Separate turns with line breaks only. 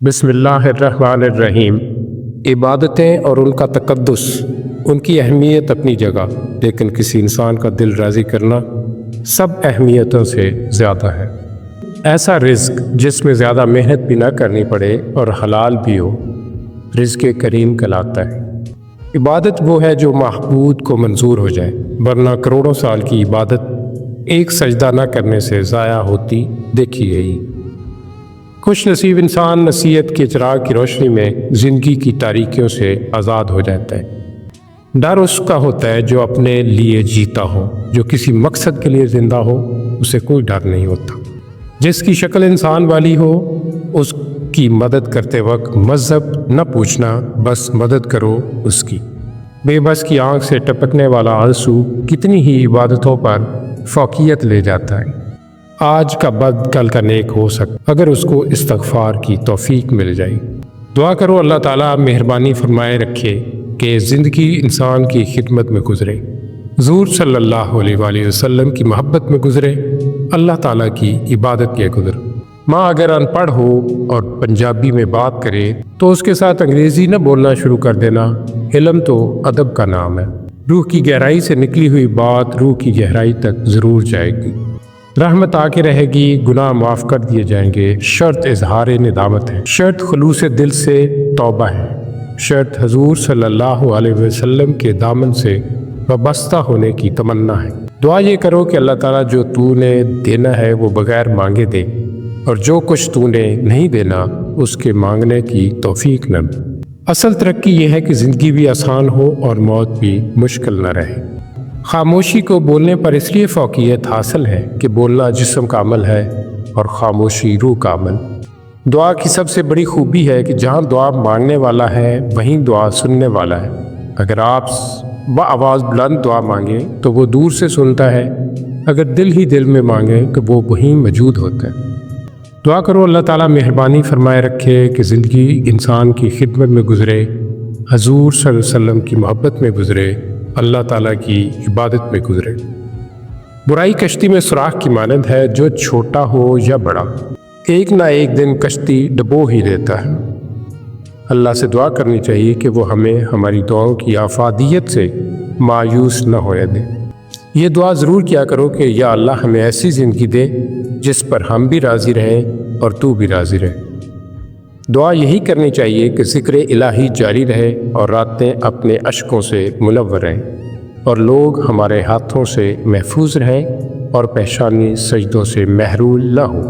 بسم اللہ الرحمن الرحیم۔ عبادتیں اور ان کا تقدس، ان کی اہمیت اپنی جگہ، لیکن کسی انسان کا دل راضی کرنا سب اہمیتوں سے زیادہ ہے۔ ایسا رزق جس میں زیادہ محنت بھی نہ کرنی پڑے اور حلال بھی ہو، رزق کریم کہلاتا ہے۔ عبادت وہ ہے جو محبود کو منظور ہو جائے، ورنہ کروڑوں سال کی عبادت ایک سجدہ نہ کرنے سے ضائع ہوتی دیکھی گئی۔ خوش نصیب انسان نصیحت کے چراغ کی روشنی میں زندگی کی تاریکیوں سے آزاد ہو جاتا ہے۔ ڈر اس کا ہوتا ہے جو اپنے لیے جیتا ہو، جو کسی مقصد کے لیے زندہ ہو، اسے کوئی ڈر نہیں ہوتا۔ جس کی شکل انسان والی ہو، اس کی مدد کرتے وقت مذہب نہ پوچھنا، بس مدد کرو اس کی۔ بے بس کی آنکھ سے ٹپکنے والا آنسو کتنی ہی عبادتوں پر فوقیت لے جاتا ہے۔ آج کا بد کل کا نیک ہو سکتا اگر اس کو استغفار کی توفیق مل جائے۔ دعا کرو اللہ تعالیٰ مہربانی فرمائے رکھے کہ زندگی انسان کی خدمت میں گزرے، حضور صلی اللہ علیہ وآلہ وسلم کی محبت میں گزرے، اللہ تعالیٰ کی عبادت کے گزر۔ ماں اگر ان پڑھ ہو اور پنجابی میں بات کرے تو اس کے ساتھ انگریزی نہ بولنا شروع کر دینا۔ علم تو ادب کا نام ہے۔ روح کی گہرائی سے نکلی ہوئی بات روح کی گہرائی تک ضرور جائے گی۔ رحمت آ کے رہے گی، گناہ معاف کر دیے جائیں گے۔ شرط اظہار ندامت ہے، شرط خلوص دل سے توبہ ہے، شرط حضور صلی اللہ علیہ وسلم کے دامن سے وابستہ ہونے کی تمنا ہے۔ دعا یہ کرو کہ اللہ تعالیٰ جو تو نے دینا ہے وہ بغیر مانگے دے، اور جو کچھ تو نے نہیں دینا اس کے مانگنے کی توفیق نہ دے۔ اصل ترقی یہ ہے کہ زندگی بھی آسان ہو اور موت بھی مشکل نہ رہے۔ خاموشی کو بولنے پر اس لیے فوقیت حاصل ہے کہ بولنا جسم کا عمل ہے اور خاموشی روح کا عمل۔ دعا کی سب سے بڑی خوبی ہے کہ جہاں دعا مانگنے والا ہے وہیں دعا سننے والا ہے۔ اگر آپ بآواز بلند دعا مانگیں تو وہ دور سے سنتا ہے، اگر دل ہی دل میں مانگیں تو وہ وہیں موجود ہوتا ہے۔ دعا کرو اللہ تعالیٰ مہربانی فرمائے رکھے کہ زندگی انسان کی خدمت میں گزرے، حضور صلی اللہ علیہ وسلم کی محبت میں گزرے، اللہ تعالیٰ کی عبادت میں گزرے۔ برائی کشتی میں سوراخ کی مانند ہے، جو چھوٹا ہو یا بڑا، ایک نہ ایک دن کشتی ڈبو ہی دیتا ہے۔ اللہ سے دعا کرنی چاہیے کہ وہ ہمیں ہماری دعاؤں کی افادیت سے مایوس نہ ہونے دے۔ یہ دعا ضرور کیا کرو کہ یا اللہ ہمیں ایسی زندگی دے جس پر ہم بھی راضی رہیں اور تو بھی راضی رہے۔ دعا یہی کرنی چاہیے کہ ذکر الہی جاری رہے اور راتیں اپنے اشکوں سے منور رہیں، اور لوگ ہمارے ہاتھوں سے محفوظ رہیں اور پیشانی سجدوں سے محروم نہ ہو۔